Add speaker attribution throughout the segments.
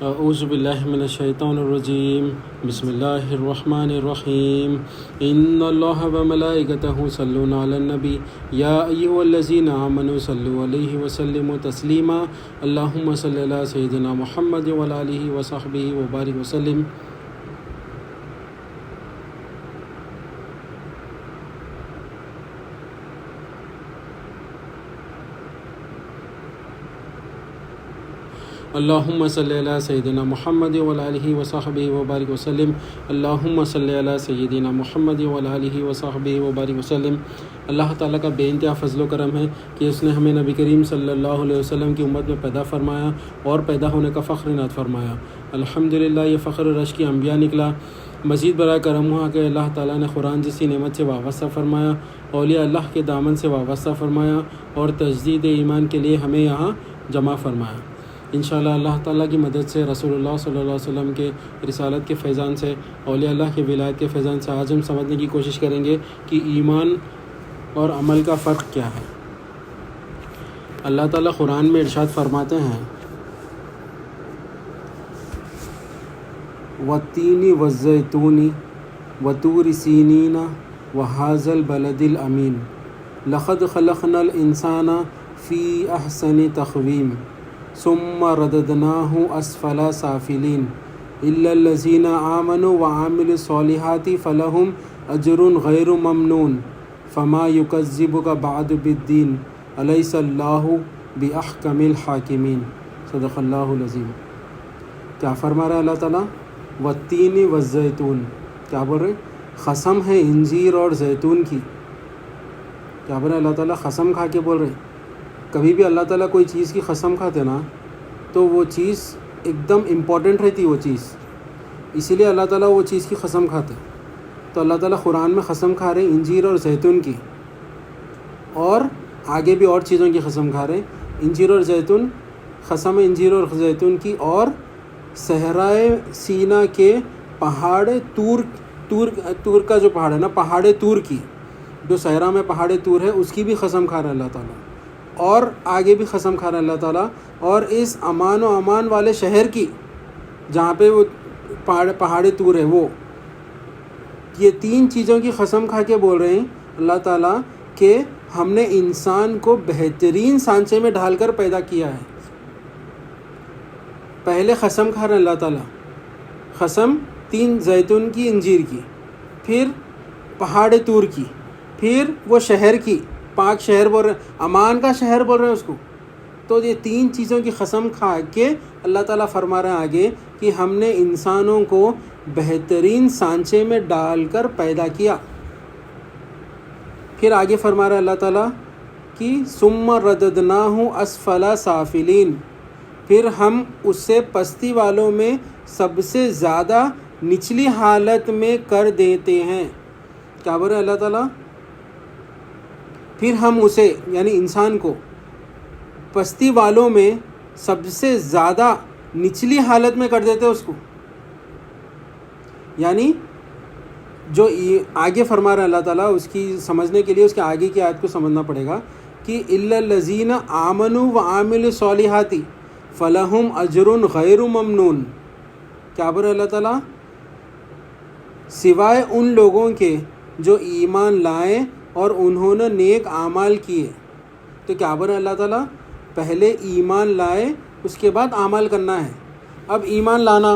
Speaker 1: اعوذ باللہ من الشیطان الرجیم بسم اللہ الرحمن الرحیم ان اللہ وملائکتہ یصلون علی النبی یا ایہا الذین آمنوا صلوا علیہ وسلموا تسلیما اللہم صلی علی سیدنا محمد وعلی آلہ وصحبہ وبارک وسلم۔ اللہم صلی علی سیدنا محمد وعلی آلہ وصحبہ وبارک وسلم۔ اللہم صلی علی سیدنا محمد وعلی آلہ وصحبہ وبارک وسلم۔ اللہ تعالیٰ کا بے انتہا فضل و کرم ہے کہ اس نے ہمیں نبی کریم صلی اللہ علیہ وسلم کی امت میں پیدا فرمایا اور پیدا ہونے کا فخر عنایت فرمایا۔ الحمدللہ یہ فخر رش کی انبیاء نکلا۔ مزید برائے کرم ہوا کہ اللہ تعالیٰ نے قرآن جیسی نعمت سے وابستہ فرمایا، اولیاء اللہ کے دامن سے وابستہ فرمایا اور تجدید ایمان کے لیے ہمیں یہاں جمع فرمایا۔ انشاءاللہ اللہ تعالیٰ کی مدد سے، رسول اللہ صلی اللہ علیہ وسلم کے رسالت کے فیضان سے، اولیاء اللہ کے ولایت کے فیضان سے آج ہم سمجھنے کی کوشش کریں گے کہ ایمان اور عمل کا فرق کیا ہے۔ اللہ تعالیٰ قرآن میں ارشاد فرماتے ہیں وَالتِّینِ وَالزَّیتُونِ وَطُورِ سِینِینَ وَهَٰذَا الْبَلَدِ الْأَمِینِ لَقَدْ خَلَقْنَا الْإِنسَانَ فِی أَحْسَنِ تَقْوِیمٍ ثم رددناه اسفل سافلین الا الذین آمنوا وعملوا الصالحات فلهم اجر غیر ممنون فما یکذبک بعد بالدین الیس اللہ باحکم الحاکمین۔ صدق اللہ العظیم۔ کیا فرما رہا ہے اللہ تعالیٰ؟ والتین والزیتون، کیا بول رہے؟ قسم ہے انجیر اور زیتون کی۔ کیا بول رہے اللہ تعالیٰ؟ قسم کھا کے بول رہے۔ کبھی بھی اللہ تعالیٰ کوئی چیز کی قسم کھاتے نا تو وہ چیز ایک دم امپورٹنٹ رہتی، وہ چیز، اسی لیے اللہ تعالیٰ وہ چیز کی قسم کھاتے۔ تو اللہ تعالیٰ قرآن میں قسم کھا رہے انجیر اور زیتون کی، اور آگے بھی اور چیزوں کی قسم کھا رہے۔ انجیر اور زیتون، قسم انجیر اور زیتون کی، اور صحرائے سینا کے پہاڑ تور کا جو پہاڑ ہے نا، پہاڑ تور کی، جو صحرا میں پہاڑ تور ہے، اس کی بھی قسم کھا رہا ہے اللہ تعالیٰ، اور آگے بھی قسم کھا رہا ہے اللہ تعالیٰ، اور اس امان و امان والے شہر کی جہاں پہ وہ پہاڑ تور ہے، وہ یہ تین چیزوں کی قسم کھا کے بول رہے ہیں اللہ تعالیٰ کہ ہم نے انسان کو بہترین سانچے میں ڈھال کر پیدا کیا ہے۔ پہلے قسم کھا رہے ہیں اللہ تعالیٰ، قسم تین، زیتون کی، انجیر کی، پھر پہاڑ تور کی، پھر وہ شہر کی، پاک شہر بول رہے ہیں، امان کا شہر بول رہے ہیں اس کو۔ تو یہ تین چیزوں کی قسم کھا کے اللہ تعالیٰ فرما رہے ہیں آگے کہ ہم نے انسانوں کو بہترین سانچے میں ڈال کر پیدا کیا۔ پھر آگے فرما رہا ہے اللہ تعالیٰ کہ ثم رددناہ اسفل سافلین، پھر ہم اس سے پستی والوں میں سب سے زیادہ نچلی حالت میں کر دیتے ہیں۔ کیا بول رہے ہیں اللہ تعالیٰ؟ پھر ہم اسے یعنی انسان کو پستی والوں میں سب سے زیادہ نچلی حالت میں کر دیتے اس کو، یعنی جو آگے فرما رہا ہے اللہ تعالیٰ، اس کی سمجھنے کے لیے اس کے آگے کی آیت کو سمجھنا پڑے گا کہ الا الذین آمنوا وعملوا الصالحات فلہم اجر غیر ممنون۔ کیا بول رہا ہے اللہ تعالیٰ؟ سوائے ان لوگوں کے جو ایمان لائے اور انہوں نے نیک اعمال کیے۔ تو کیا بول رہا ہے اللہ تعالیٰ؟ پہلے ایمان لائے، اس کے بعد اعمال کرنا ہے۔ اب ایمان لانا،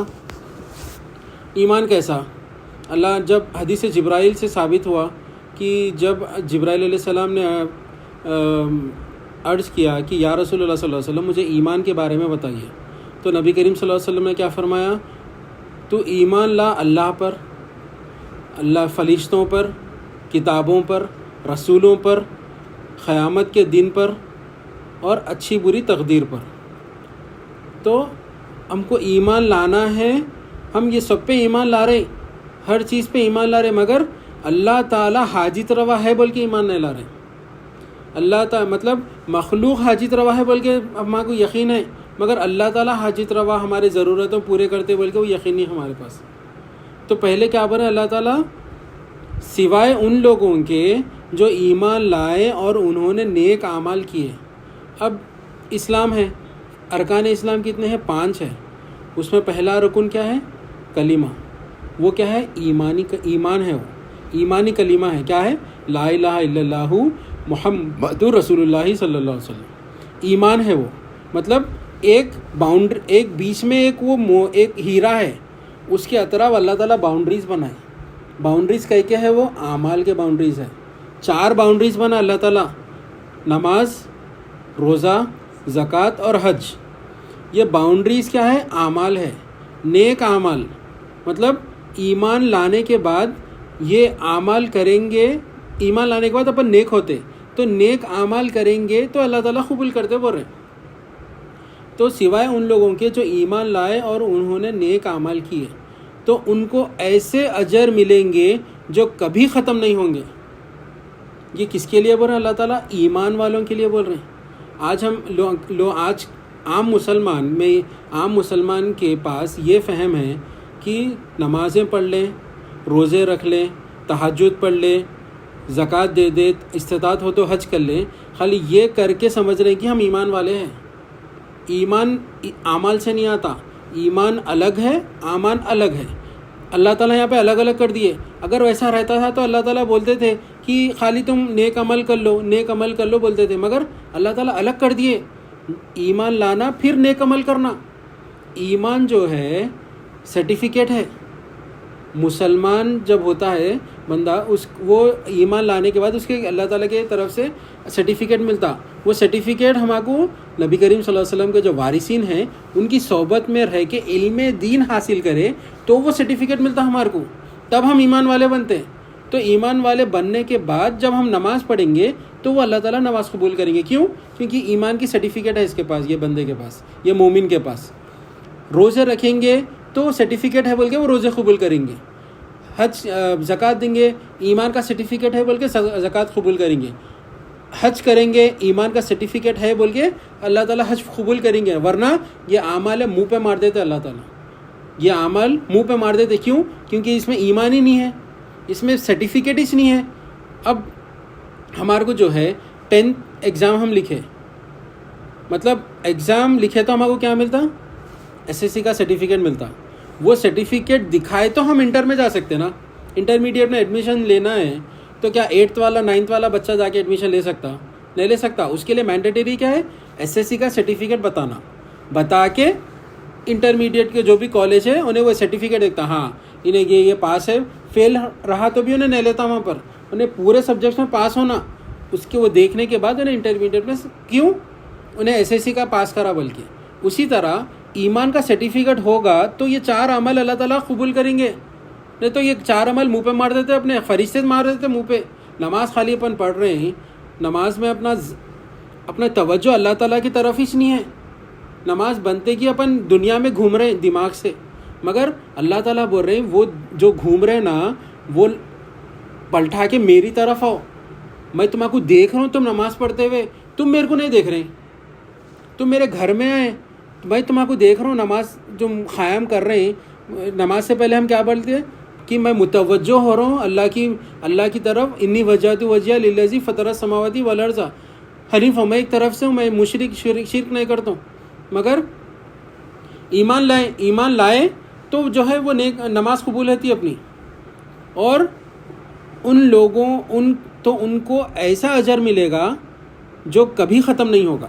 Speaker 1: ایمان کیسا؟ اللہ جب حدیث جبرائیل سے ثابت ہوا کہ جب جبرائیل علیہ السلام نے عرض کیا کہ یا رسول اللہ صلی اللہ علیہ وسلم مجھے ایمان کے بارے میں بتائیے، تو نبی کریم صلی اللہ علیہ وسلم نے کیا فرمایا؟ تو ایمان لا اللہ پر، اللہ فرشتوں پر، کتابوں پر، رسولوں پر، قیامت کے دن پر، اور اچھی بری تقدیر پر۔ تو ہم کو ایمان لانا ہے، ہم یہ سب پہ ایمان لا رہے، ہر چیز پہ ایمان لا رہے، مگر اللہ تعالیٰ حاجت روا ہے بول کے ایمان نہیں لا رہے۔ اللہ تعالیٰ مطلب مخلوق حاجت روا ہے بول کے ہمارے کو یقین ہے، مگر اللہ تعالیٰ حاجت روا ہماری ضرورتوں پورے کرتے بول کے وہ یقین نہیں ہمارے پاس۔ تو پہلے کیا بول رہے اللہ تعالیٰ؟ سوائے ان لوگوں کے جو ایمان لائے اور انہوں نے نیک اعمال کیے۔ اب اسلام ہے، ارکان اسلام کتنے ہیں؟ 5 ہے، اس میں پہلا رکن کیا ہے؟ کلمہ. وہ کیا ہے؟ ایمان ہے. وہ ایمانی کلمہ ہے. کیا ہے؟ لا الہ الا اللہ محمد رسول اللہ صلی اللہ علیہ وسلم. ایمان ہے وہ. مطلب ایک بیچ میں ایک ہیرا ہے، اس کے اطراف اللہ تعالیٰ باؤنڈریز بنائے. باؤنڈریز کیا ہے؟ وہ اعمال کے باؤنڈریز ہے. 4 باؤنڈریز بنا اللہ تعالیٰ: نماز، روزہ، زکوٰۃ اور حج. یہ باؤنڈریز کیا ہے؟ اعمال ہے، نیک اعمال. مطلب ایمان لانے کے بعد یہ اعمال کریں گے. ایمان لانے کے بعد اپن نیک ہوتے تو نیک اعمال کریں گے تو اللہ تعالیٰ قبول کرتے بول رہے. تو سوائے ان لوگوں کے جو ایمان لائے اور انہوں نے نیک اعمال کیے تو ان کو ایسے اجر ملیں گے جو کبھی ختم نہیں ہوں گے. یہ کس کے لیے بول رہے ہیں؟ اللہ تعالیٰ ایمان والوں کے لیے بول رہے ہیں. آج آج عام مسلمان کے پاس یہ فہم ہے کہ نمازیں پڑھ لیں، روزے رکھ لیں، تہجد پڑھ لیں، زکوٰۃ دے دے، استطاعت ہو تو حج کر لیں. خالی یہ کر کے سمجھ رہے ہیں کہ ہم ایمان والے ہیں. ایمان اعمال سے نہیں آتا. ایمان الگ ہے، اعمال الگ ہے. اللہ تعالیٰ یہاں پہ الگ الگ کر دیے. اگر ویسا رہتا تھا تو اللہ تعالیٰ بولتے تھے کہ خالی تم نیک عمل کر لو، نیک عمل کر لو بولتے تھے. مگر اللہ تعالیٰ الگ کر دیے، ایمان لانا پھر نیک عمل کرنا. ایمان جو ہے سرٹیفکیٹ ہے. مسلمان جب ہوتا ہے بندہ، وہ ایمان لانے کے بعد اس کے اللہ تعالیٰ کے طرف سے سرٹیفکیٹ ملتا. وہ سرٹیفکیٹ ہم کو نبی کریم صلی اللہ علیہ وسلم کے جو وارثین ہیں ان کی صحبت میں رہ کے علم دین حاصل کرے تو وہ سرٹیفکیٹ ملتا ہمارے کو. تب ہم ایمان والے بنتے ہیں. تو ایمان والے بننے کے بعد جب ہم نماز پڑھیں گے تو وہ اللہ تعالیٰ نماز قبول کریں گے. کیوں؟ کیونکہ ایمان کی سرٹیفکیٹ ہے اس کے پاس، یہ بندے کے پاس، یہ مومن کے پاس. روزے رکھیں گے تو سرٹیفکیٹ ہے بول کے وہ روزے قبول کریں گے. زکوٰۃ دیں گے، ایمان کا سرٹیفکیٹ ہے بول کے زکوٰۃ قبول کریں گے. حج کریں گے، ایمان کا سرٹیفکیٹ ہے بول کے اللہ تعالیٰ حج قبول کریں گے. ورنہ یہ اعمال منہ پہ مار دیتے اللہ تعالیٰ. یہ اعمال منہ پہ مار دیتے. کیوں؟ کیونکہ اس میں ایمان ہی نہیں ہے، اس میں سرٹیفکیٹ ہی نہیں ہے. اب ہمارے کو جو ہے 10th ایگزام ہم لکھے، مطلب ایگزام لکھے تو ہمارے کو کیا ملتا؟ SSC کا سرٹیفکیٹ ملتا. وہ سرٹیفکیٹ دکھائے تو ہم انٹر میں جا سکتے نا. انٹرمیڈیٹ میں ایڈمیشن لینا ہے تو کیا 8th والا 9th والا بچہ جا کے ایڈمیشن لے سکتا؟ نہیں لے سکتا. اس کے لیے مینڈیٹری کیا ہے؟ SSC کا سرٹیفکیٹ بتانا. بتا کے انٹرمیڈیٹ کے جو بھی کالج ہے انہیں وہ سرٹیفکیٹ دیکھتا. ہاں انہیں یہ پاس ہے. فیل رہا تو بھی انہیں نہیں لیتا وہاں پر. انہیں پورے سبجیکٹس میں پاس ہونا، اس کے وہ دیکھنے کے بعد انہیں انٹرمیڈیٹ میں کیوں انہیں SSC کا پاس کرا. بلکہ اسی طرح ایمان کا سرٹیفکیٹ ہوگا تو یہ 4 عمل اللہ تعالیٰ قبول کریں گے. نہیں تو یہ 4 عمل منہ پہ مار دیتے، اپنے فرشتے مار دیتے منہ پہ. نماز خالی اپن پڑھ رہے ہیں، نماز میں اپنا توجہ اللہ تعالیٰ کی طرف ہی نہیں ہے. نماز بنتے کہ اپن دنیا میں گھوم رہے ہیں دماغ سے. مگر اللہ تعالیٰ بول رہے ہیں وہ جو گھوم رہے ہیں نا وہ پلٹا کے میری طرف آؤ. میں تمہیں کو دیکھ رہا ہوں تم نماز پڑھتے ہوئے، تم میرے کو نہیں دیکھ رہے. تم میرے گھر میں آئے، بھائی تمہیں کو دیکھ رہا ہوں نماز جو قائم کر رہے ہیں. نماز سے پہلے ہم کیا بولتے ہیں کہ میں متوجہ ہو رہا ہوں اللہ کی طرف. انی وجہت وجہی للذی فطر السماوات والارض حنیفا. میں ایک طرف سے ہوں، میں شرک نہیں کرتا ہوں. مگر ایمان لائے تو جو ہے وہ نیک نماز قبول ہوتی اپنی. اور ان کو ایسا اجر ملے گا جو کبھی ختم نہیں ہوگا.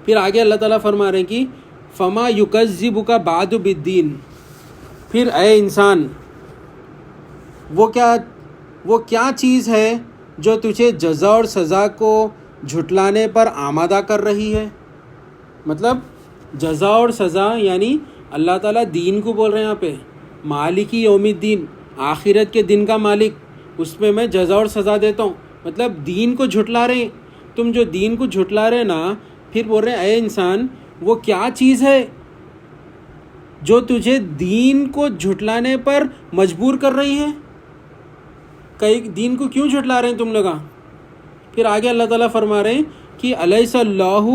Speaker 1: پھر آگے اللہ تعالیٰ فرما رہے ہیں کہ فما یکذبک بعد بالدین. پھر اے انسان وہ کیا چیز ہے جو تجھے جزا اور سزا کو جھٹلانے پر آمادہ کر رہی ہے. مطلب جزا اور سزا یعنی اللہ تعالیٰ دین کو بول رہے ہیں یہاں پہ، مالک یوم الدین، آخرت کے دن کا مالک، اس میں میں جزا اور سزا دیتا ہوں. مطلب دین کو جھٹلا رہے ہیں. تم جو دین کو جھٹلا رہے نا، پھر بول رہے ہیں اے انسان وہ کیا چیز ہے جو تجھے دین کو جھٹلانے پر مجبور کر رہی ہے. دین کو کیوں جھٹلا رہے ہیں تم لوگ؟ پھر آگے اللہ تعالیٰ فرما رہے ہیں کہ الیس اللہ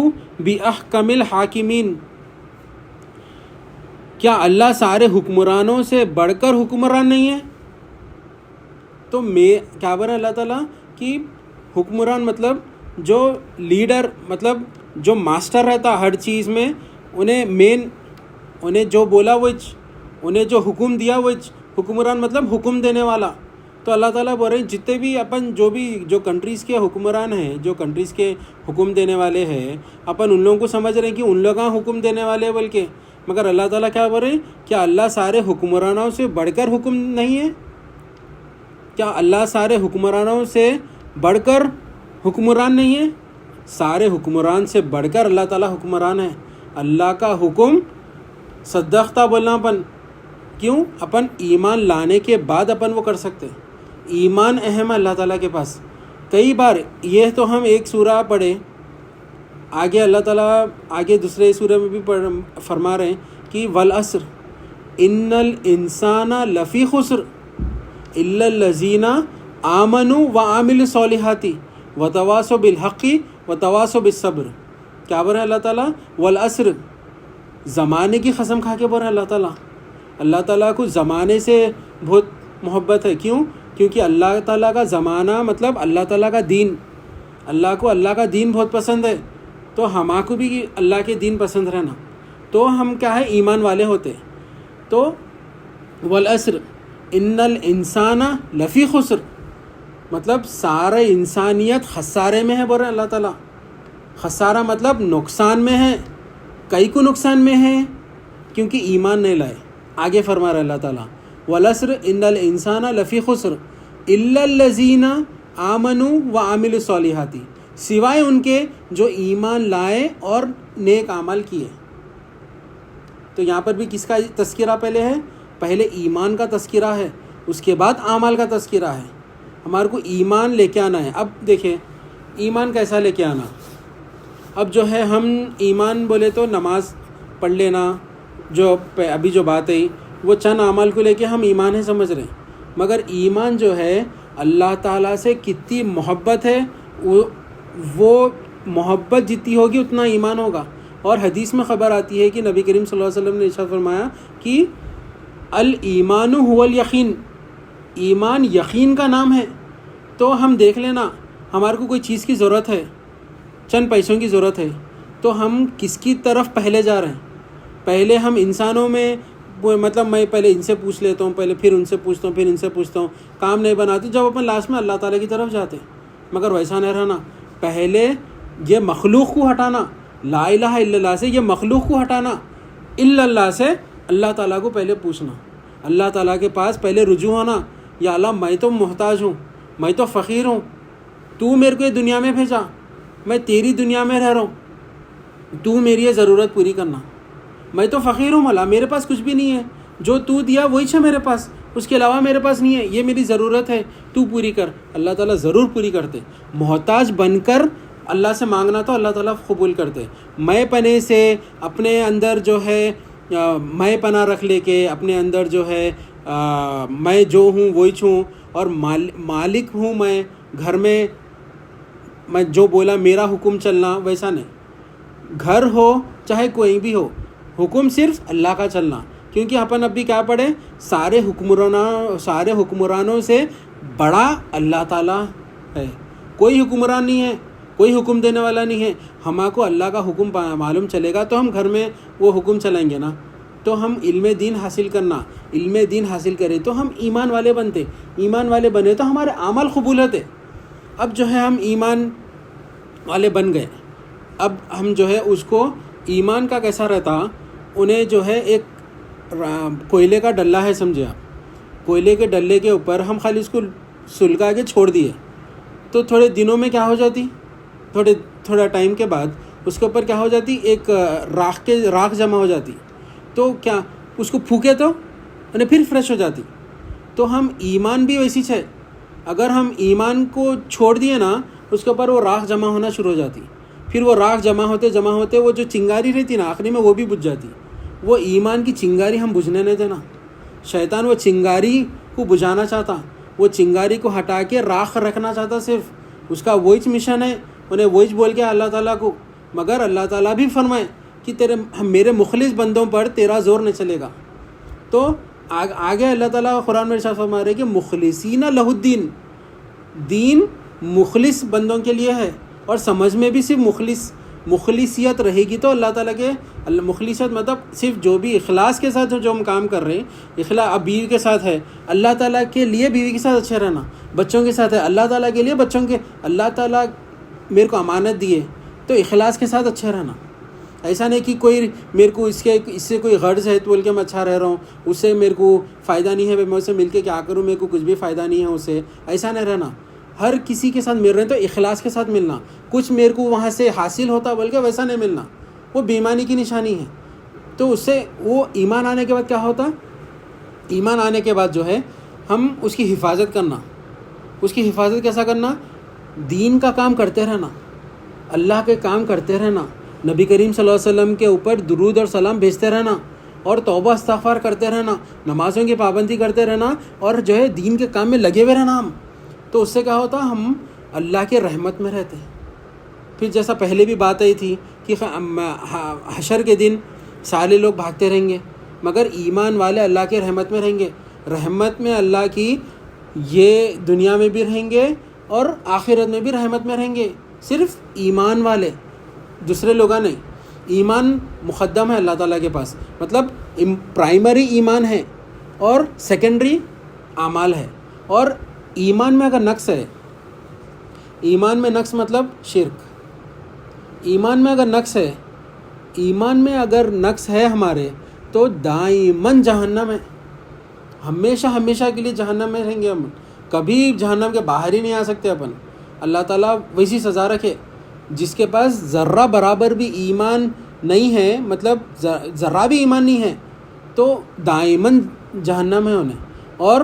Speaker 1: باحکم الحاکمین. کیا اللہ سارے حکمرانوں سے بڑھ کر حکمران نہیں ہے؟ تو کیا بول رہا اللہ تعالیٰ کہ حکمران مطلب جو لیڈر، مطلب جو ماسٹر رہتا ہر چیز میں، انہیں انہیں جو بولا وہچ، انہیں جو حکم دیا وہچ، حکمران مطلب حکم دینے والا. تو اللہ تعالیٰ بول رہے ہیں جتنے بھی جو کنٹریز کے حکمران ہیں، جو کنٹریز کے حکم دینے والے ہیں، اپن ان لوگوں کو سمجھ رہے ہیں کہ ان لوگوں حکم دینے والے بلکہ، مگر اللہ تعالیٰ کیا بول رہے ہیں؟ کیا اللہ سارے حکمرانوں سے بڑھ کر حکم نہیں ہے؟ کیا اللہ سارے حکمرانوں سے بڑھ کر حکمران نہیں ہے؟ سارے حکمران سے بڑھ کر اللہ تعالیٰ حکمران ہے. اللہ کا حکم صدقتا بولنا اپن کیوں؟ اپن ایمان لانے کے بعد اپن وہ کر سکتے. ایمان اہم ہے اللہ تعالیٰ کے پاس. کئی بار یہ تو ہم ایک سورہ پڑھے، آگے اللہ تعالیٰ آگے دوسرے سورہ میں بھی فرما رہے ہیں کہ والعصر ان الانسان لفی خسر الا الذین آمنوا وعملوا الصالحات وتواصوا بالحق وتواصوا بالصبر. کیا بول رہے ہیں اللہ تعالیٰ؟ والعصر، زمانے کی قسم کھا کے بول رہے ہیں اللہ تعالیٰ. اللہ تعالیٰ کو زمانے سے بہت محبت ہے. کیوں؟ کیونکہ اللہ تعالیٰ کا زمانہ مطلب اللہ تعالیٰ کا دین. اللہ کو اللہ کا دین بہت پسند ہے، تو ہمارے کو بھی اللہ کے دین پسند رہنا، تو ہم کیا ہے؟ ایمان والے ہوتے. تو والعصر ان الانسان لفی خسر مطلب سارے انسانیت خسارے میں ہے بول رہے ہیں اللہ تعالیٰ. خسارہ مطلب نقصان میں ہے. کئی کو نقصان میں ہے؟ کیونکہ ایمان نہیں لائے. آگے فرما رہا ہے اللہ تعالیٰ والعصر ان الانسان لفی خسر الا الذین آمنوا وعملوا الصالحات، سوائے ان کے جو ایمان لائے اور نیک عمل کیے. تو یہاں پر بھی کس کا تذکرہ پہلے ہے؟ پہلے ایمان کا تذکرہ ہے، اس کے بعد اعمال کا تذکرہ ہے. ہمارے کو ایمان لے کے آنا ہے. اب دیکھیں ایمان کیسا لے کے آنا. اب جو ہے ہم ایمان بولے تو نماز پڑھ لینا، جو ابھی جو بات ہے وہ چند اعمال کو لے کے ہم ایمان ہے سمجھ رہے ہیں. مگر ایمان جو ہے اللہ تعالیٰ سے کتنی محبت ہے، وہ محبت جتنی ہوگی اتنا ایمان ہوگا. اور حدیث میں خبر آتی ہے کہ نبی کریم صلی اللہ علیہ وسلم نے ارشاد فرمایا کہ الایمان هو الیقین، ایمان یقین کا نام ہے. تو ہم دیکھ لینا ہمارے کو کوئی چیز کی ضرورت ہے، چند پیسوں کی ضرورت ہے، تو ہم کس کی طرف پہلے جا رہے ہیں؟ پہلے ہم انسانوں میں مطلب میں پہلے ان سے پوچھ لیتا ہوں، پہلے پھر ان سے پوچھتا ہوں، پھر ان سے پوچھتا ہوں، کام نہیں بناتے، جب اپن لاسٹ میں اللہ تعالیٰ کی طرف جاتے. مگر ویسا نہیں رہنا. پہلے یہ مخلوق کو ہٹانا، لا الہ الا اللہ سے یہ مخلوق کو ہٹانا، الا اللہ سے اللہ تعالیٰ کو پہلے پوچھنا، اللہ تعالیٰ کے پاس پہلے رجوع ہونا. یا اللہ میں تو محتاج ہوں، میں تو فقیر ہوں، تو میرے کو یہ دنیا میں بھیجا، میں تیری دنیا میں رہ رہا ہوں، تو میری یہ ضرورت پوری کرنا. میں تو فقیر ہوں مولا، میرے پاس کچھ بھی نہیں ہے، جو تو دیا وہی ہے میرے پاس، اس کے علاوہ میرے پاس نہیں ہے، یہ میری ضرورت ہے، تو پوری کر. اللہ تعالیٰ ضرور پوری کرتے. محتاج بن کر اللہ سے مانگنا تو اللہ تعالیٰ قبول کرتے. میں پنے سے اپنے اندر جو ہے میں پناہ رکھ لے کے اپنے اندر جو ہے میں جو ہوں وہی ہوں اور مالک ہوں، میں گھر میں جو بولا میرا حکم چلنا، ویسا نہیں. گھر ہو چاہے کوئی بھی ہو، حکم صرف اللہ کا چلنا. کیونکہ اپن اب بھی کیا پڑھے؟ سارے حکمرانوں سے بڑا اللہ تعالیٰ ہے. کوئی حکمران نہیں ہے، کوئی حکم دینے والا نہیں ہے. ہمارے کو اللہ کا حکم معلوم چلے گا تو ہم گھر میں وہ حکم چلائیں گے نا. تو ہم علم دین حاصل کریں تو ہم ایمان والے بنتے. ایمان والے بنے تو ہمارے اعمال قبول ہوتے. اب جو ہے ہم ایمان والے بن گئے، اب ہم جو ہے اس کو ایمان کا کیسا رہتا، انہیں جو ہے ایک کوئلے کا ڈلہ ہے سمجھے آپ، کوئلے کے ڈلے کے اوپر ہم خالی اس کو سلگا کے چھوڑ دیے تو تھوڑے دنوں میں کیا ہو جاتی، تھوڑا ٹائم کے بعد اس کے اوپر کیا ہو جاتی، ایک راکھ جمع ہو جاتی. تو کیا اس کو پھونکے تو پھر فریش ہو جاتی. تو ہم ایمان بھی ویسی ہے، اگر ہم ایمان کو چھوڑ دیے نا اس کے اوپر وہ راکھ جمع ہونا شروع ہو جاتی. پھر وہ راکھ جمع ہوتے وہ جو چنگاری رہتی نا آخری میں وہ بھی بجھ جاتی. وہ ایمان کی چنگاری ہم بجھنے نہیں دینا. شیطان وہ چنگاری کو بجھانا چاہتا، وہ چنگاری کو ہٹا کے راکھ رکھنا چاہتا. صرف اس کا وہی مشن ہے، انہیں وہی بول کے اللہ تعالیٰ کو. مگر اللہ تعالیٰ بھی فرمائے کہ میرے مخلص بندوں پر تیرا زور نہیں چلے گا. تو آگے اللہ تعالیٰ قرآن میں ارشاد فرما رہے کہ مخلصین لہ الدین، دین مخلص بندوں کے لیے ہے. اور سمجھ میں بھی صرف مخلص مخلصیت رہے گی تو اللہ تعالیٰ کے مخلصیت مطلب صرف جو بھی اخلاص کے ساتھ جو ہم کام کر رہے ہیں، اخلاص اب بیوی کے ساتھ ہے اللہ تعالیٰ کے لیے بیوی کے ساتھ اچھے رہنا، بچوں کے ساتھ ہے اللہ تعالیٰ کے لیے بچوں کے، اللہ تعالیٰ میرے کو امانت دیے تو اخلاص کے ساتھ اچھے رہنا. ایسا نہیں کہ کوئی میرے کو اس سے کوئی غرض ہے تو بول کے میں اچھا رہ رہا ہوں، اس سے میرے کو فائدہ نہیں ہے، میں اسے مل کے کیا کروں، میرے کو کچھ بھی فائدہ نہیں ہے اس سے، ایسا نہیں رہنا. ہر کسی کے ساتھ مل رہے ہیں تو اخلاص کے ساتھ ملنا، کچھ میرے کو وہاں سے حاصل ہوتا بول کے ویسا نہیں ملنا، وہ بے ایمانی کی نشانی ہے. تو اس سے وہ ایمان آنے کے بعد کیا ہوتا، ایمان آنے کے بعد جو ہے ہم اس کی حفاظت کرنا. اس کی حفاظت کیسا کرنا، دین کا کام کرتے رہنا، اللہ کے کام کرتے رہنا، نبی کریم صلی اللہ علیہ وسلم کے اوپر درود اور سلام بھیجتے رہنا، اور توبہ استغفار کرتے رہنا، نمازوں کی پابندی کرتے رہنا، اور جو ہے دین کے کام میں لگے ہوئے رہنا ہم. تو اس سے کیا ہوتا، ہم اللہ کے رحمت میں رہتے ہیں. پھر جیسا پہلے بھی بات آئی تھی کہ حشر کے دن سارے لوگ بھاگتے رہیں گے مگر ایمان والے اللہ کے رحمت میں رہیں گے. رحمت میں اللہ کی یہ دنیا میں بھی رہیں گے اور آخرت میں بھی رحمت میں رہیں گے. صرف ایمان والے، دوسرے لوگاں نہیں. ایمان مقدم ہے اللہ تعالیٰ کے پاس، مطلب پرائمری ایمان ہے اور سیکنڈری اعمال ہے. اور ایمان میں اگر نقص ہے، ایمان میں نقص مطلب شرک، ایمان میں اگر نقص ہے، ایمان میں اگر نقص ہے ہمارے تو دائماً جہنم ہے، ہمیشہ کے لیے جہنم میں رہیں گے ہم، کبھی جہنم کے باہر ہی نہیں آ سکتے اپن. اللہ تعالیٰ ویسی سزا رکھے. جس کے پاس ذرہ برابر بھی ایمان نہیں ہے، مطلب ذرہ بھی ایمان نہیں ہے تو دائماً جہنم ہے انہیں. اور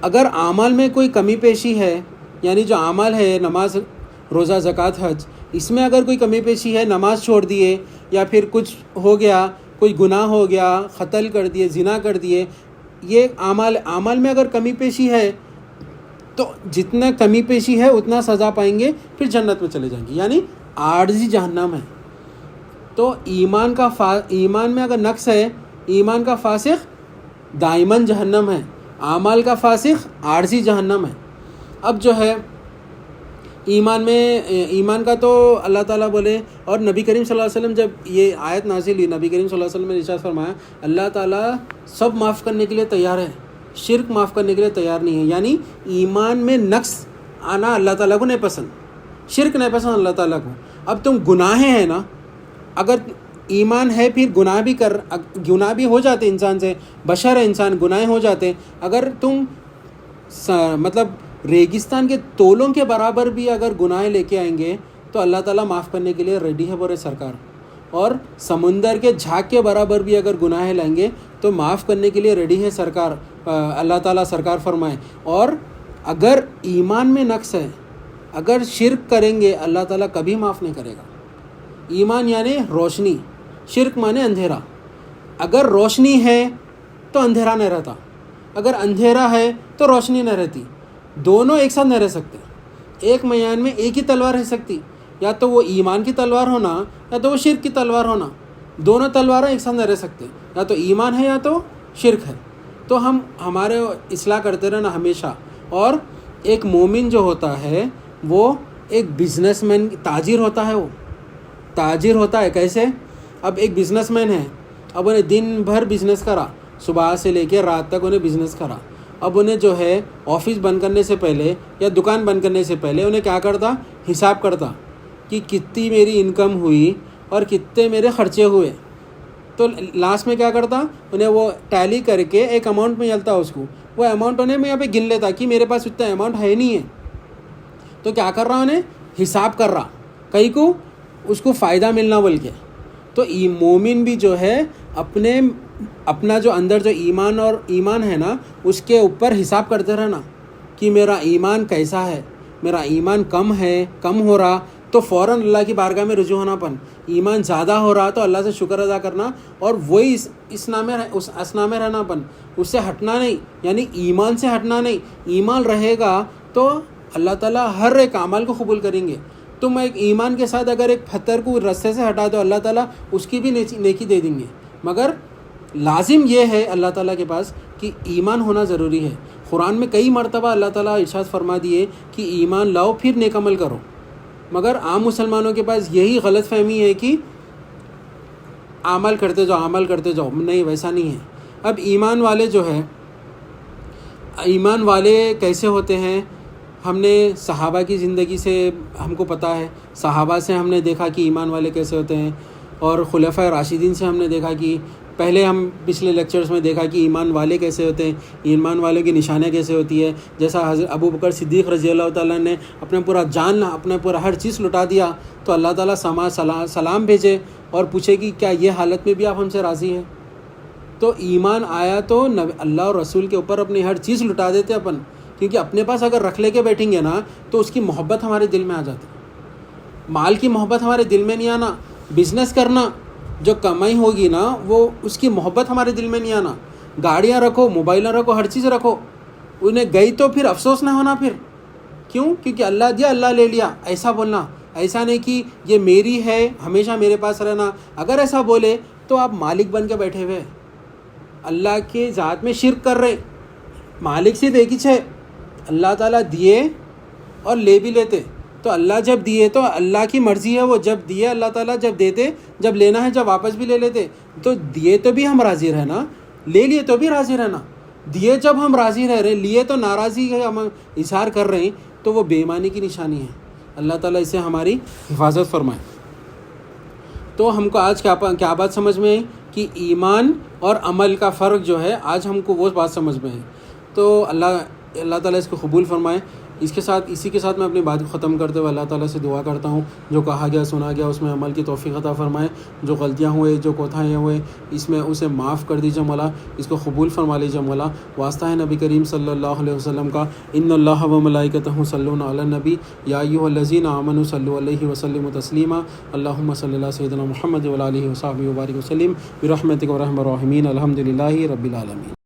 Speaker 1: اگر اعمال میں کوئی کمی پیشی ہے، یعنی جو اعمال ہے نماز روزہ زکوٰۃ حج، اس میں اگر کوئی کمی پیشی ہے، نماز چھوڑ دیے یا پھر کچھ ہو گیا، کوئی گناہ ہو گیا، قتل کر دیے، زنا کر دیے، یہ اعمال میں اگر کمی پیشی ہے تو جتنا کمی پیشی ہے اتنا سزا پائیں گے، پھر جنت میں چلے جائیں گے، یعنی عارضی جہنم ہے. تو ایمان میں اگر نقص ہے، ایمان کا فاسق دائماً جہنم ہے، اعمال کا فاسق عارضی جہنم ہے. اب جو ہے ایمان کا تو اللہ تعالیٰ بولے، اور نبی کریم صلی اللہ علیہ وسلم جب یہ آیت نازل ہوئی، نبی کریم صلی اللہ علیہ وسلم نے ارشاد فرمایا اللہ تعالیٰ سب معاف کرنے کے لیے تیار ہے، شرک معاف کرنے کے لیے تیار نہیں ہے. یعنی ایمان میں نقص آنا اللہ تعالیٰ کو نہیں پسند، شرک نہیں پسند اللہ تعالیٰ کو. اب تم گناہ ہیں نا، اگر ایمان ہے پھر گناہ بھی ہو جاتے انسان سے، بشر ہے انسان، گناہ ہو جاتے. اگر تم مطلب ریگستان کے تولوں کے برابر بھی اگر گناہ لے کے آئیں گے تو اللہ تعالیٰ معاف کرنے کے لیے ریڈی ہے بورے سرکار. اور سمندر کے جھاگ کے برابر بھی اگر گناہ لائیں گے تو معاف کرنے کے لیے ریڈی ہے سرکار، اللہ تعالیٰ سرکار فرمائے. اور اگر ایمان میں نقص ہے، اگر شرک کریں گے اللہ تعالیٰ کبھی معاف نہیں کرے گا. ایمان یعنی روشنی، شرک مانے اندھیرا. اگر روشنی ہے تو اندھیرا نہیں رہتا، اگر اندھیرا ہے تو روشنی نہیں رہتی. دونوں ایک ساتھ نہیں رہ سکتے. ایک میان میں ایک ہی تلوار رہ سکتی، یا تو وہ ایمان کی تلوار ہونا یا تو وہ شرک کی تلوار ہونا. دونوں تلواریں ایک ساتھ نہیں رہ سکتے، یا تو ایمان ہے یا تو شرک ہے. تو ہمارے اصلاح کرتے رہنا ہمیشہ. اور ایک مومن جو ہوتا ہے وہ ایک بزنس مین، تاجر ہوتا ہے. وہ تاجر ہوتا ہے کیسے؟ اب ایک بزنس مین ہے، اب انہیں دن بھر بزنس کرا، صبح سے لے کے رات تک انہیں بزنس کرا. اب انہیں جو ہے آفس بند کرنے سے پہلے یا دکان بند کرنے سے پہلے انہیں کیا کرتا، حساب کرتا کہ کتنی میری انکم ہوئی اور کتنے میرے خرچے ہوئے. تو لاسٹ میں کیا کرتا، انہیں وہ ٹیلی کر کے ایک اماؤنٹ میں چلتا اس کو، وہ اماؤنٹ انہیں میں یہاں پہ گن لیتا کہ میرے پاس اتنا اماؤنٹ ہے نہیں ہے. تو کیا کر رہا، انہیں حساب کر رہا کہیں کو اس کو فائدہ ملنا بول کے. تو مومن بھی جو ہے اپنا جو اندر جو ایمان ہے نا اس کے اوپر حساب کرتے رہنا کہ میرا ایمان کیسا ہے. میرا ایمان کم ہے، کم ہو رہا تو فوراً اللہ کی بارگاہ میں رجوع ہونا. ایمان زیادہ ہو رہا تو اللہ سے شکر ادا کرنا، اور وہی اس اسنا میں رہنا. اس سے ہٹنا نہیں، یعنی ایمان سے ہٹنا نہیں. ایمان رہے گا تو اللہ تعالیٰ ہر ایک عمل کو قبول کریں گے. تم ایک ایمان کے ساتھ اگر ایک پتھر کو رستے سے ہٹا دو اللہ تعالیٰ اس کی بھی نیکی دے دیں گے. مگر لازم یہ ہے اللہ تعالیٰ کے پاس کہ ایمان ہونا ضروری ہے. قرآن میں کئی مرتبہ اللہ تعالیٰ ارشاد فرما دیے کہ ایمان لاؤ پھر نیک عمل کرو. مگر عام مسلمانوں کے پاس یہی غلط فہمی ہے کہ عمل کرتے جاؤ. نہیں، ویسا نہیں ہے. اب ایمان والے جو ہے، ایمان والے کیسے ہوتے ہیں؟ ہم نے صحابہ کی زندگی سے ہم کو پتہ ہے، صحابہ سے ہم نے دیکھا کہ ایمان والے کیسے ہوتے ہیں، اور خلفائے راشدین سے ہم نے دیکھا کہ پہلے ہم پچھلے لیکچرز میں دیکھا کہ ایمان والے کیسے ہوتے ہیں، ایمان والے کی نشانیاں کیسے ہوتی ہے. جیسا حضرت ابو بکر صدیق رضی اللہ تعالیٰ نے اپنا پورا جان، اپنا پورا ہر چیز لٹا دیا، تو اللہ تعالیٰ سلام بھیجے اور پوچھے کہ کیا یہ حالت میں بھی آپ ہم سے راضی ہیں؟ تو ایمان آیا تو اللہ اور رسول کے اوپر اپنی ہر چیز لٹا دیتے اپن، کیونکہ اپنے پاس اگر رکھ لے کے بیٹھیں گے نا تو اس کی محبت ہمارے دل میں آ جاتی ہے. مال کی محبت ہمارے دل میں نہیں آنا. بزنس کرنا، جو کمائی ہوگی نا وہ اس کی محبت ہمارے دل میں نہیں آنا. گاڑیاں رکھو، موبائل رکھو، ہر چیز رکھو، انہیں گئی تو پھر افسوس نہ ہونا. پھر کیوں؟ کیونکہ اللہ دیا اللہ لے لیا، ایسا بولنا. ایسا نہیں کہ یہ میری ہے ہمیشہ میرے پاس رہنا. اگر ایسا بولے تو آپ مالک بن کے بیٹھے ہوئے، اللہ کے ذات میں شرک کر رہے. مالک سے دیکھی چھے، اللہ تعالیٰ دیے اور لے بھی لیتے. تو اللہ جب دیے تو اللہ کی مرضی ہے، وہ جب دیے اللہ تعالیٰ، جب دیتے، جب لینا ہے جب واپس بھی لے لیتے. تو دیے تو بھی ہم راضی رہنا، لے لیے تو بھی راضی رہنا. دیے جب ہم راضی رہ رہے، لیے تو ناراضی ہے ہم اظہار کر رہے ہیں، تو وہ بے ایمانی کی نشانی ہے. اللہ تعالیٰ اسے ہماری حفاظت فرمائے. تو ہم کو آج کیا بات سمجھ میں ہے کہ ایمان اور عمل کا فرق جو ہے، آج ہم کو وہ بات سمجھ میں ہے. تو اللہ تعالیٰ اس کو قبول فرمائے. اسی کے ساتھ میں اپنی بات کو ختم کرتے ہوئے اللہ تعالیٰ سے دعا کرتا ہوں، جو کہا گیا سنا گیا اس میں عمل کی توفیق عطا فرمائے. جو غلطیاں ہوئے، جو کوتاہیاں ہوئے، اس میں اسے معاف کر دیجیے مولا. اس کو قبول فرما لیجیے مولا. واسطہ ہے نبی کریم صلی اللہ علیہ وسلم کا. ان اللہ و ملائکتہ یصلون علی النبی یا ایھا الذین آمنوا صلوا علیہ وسلموا تسلیما. اللہم صلی علی سیدنا محمد وعلی آلہ وصحبہ وبارک وسلم برحمتک ارحم الراحمین. الحمد للہ رب العالمین.